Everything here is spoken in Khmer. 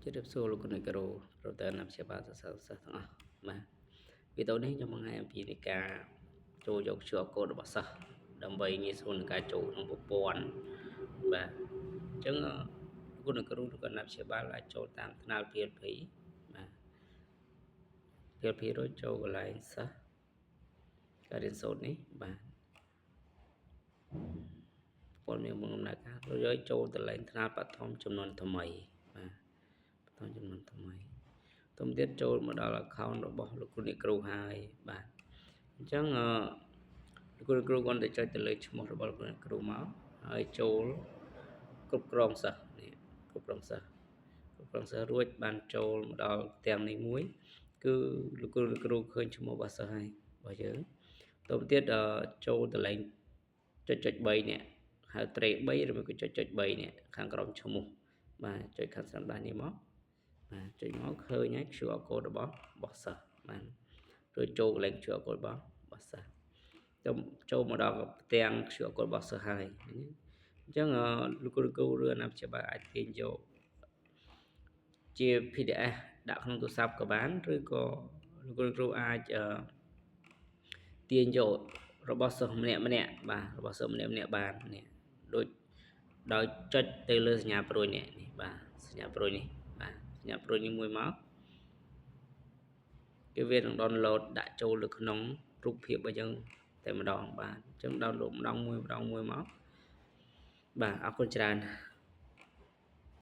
Chứ đẹp xô luôn con này cà rô rồi tên làm xe ba sao thằng mà vì tối nay cho mọi người vì này cả chỗ dọc chùa cô đã bỏ sợ đầm bầy như xuống cả chỗ trong bộ bòn và chứng con này cà rô còn làm xe ba lại chỗ tam nào tiền phí mà tiền phí rồi chỗ lại sao cái đến số này và bọn mình mong là cả rồi chỗ từ lại thằng bắt thông trong non thầm mày và thông trong non thầm mày thông tiếtចូលមកដល់ account របស់លោកគ្រូអ្នកគ្រូហើយបាទអញ្ចឹងលោកគ្រូគាត់តែចុចទៅលើឈ្មោះរបស់លោកគ្រូអ្នកគ្រូមកហើយចូលគ្រប់គ្រងសិស្សនេះគ្រប់គ្រងសិស្សរួចបានចូលមកដល់ទាំងនេះមួយគឺលោកគ្រូអ្នកគ្រូឃើញឈ្មោះរបស់សិស្សហើយរបស់យើងតទៅទៀតចូលទៅលេខចុច3នេះហៅ tray 3ឬមួយក៏ចុច3នេះខាងក្រោមឈ្មោះបាទចុចខាងស្ដាំដៃនេះមកបាទចុចមកឃើញហើយ QR code របស់សិស្សបានrồiចូលកន្លែង QR code របស់សិស្សចូលមកដល់ផ្ទាំង QR code របស់សិស្សហើយអញ្ចឹងលោកគ្រូឬអាណាព្យាបាលអាចទាញយកជា PDF ដាក់ក្នុងទូរស័ព្ទក៏បានឬក៏លោកគ្រូអាចទាញយករបស់សិស្សម្នាក់បាទរបស់សិស្សម្នាក់បាននេះដូចដោយចុចទៅលើសញ្ញាព្រួយនេះបាទសញ្ញាព្រួយនេះបាទសញ្ញាព្រួយនេះមួយមកគេវានឹង download ដាក់ចូលនៅក្នុងរូបភាពរបស់យើងតែម្ដងបាទអញ្ចឹង download ម្ដងមួយមកបាទអរគុណច្រើន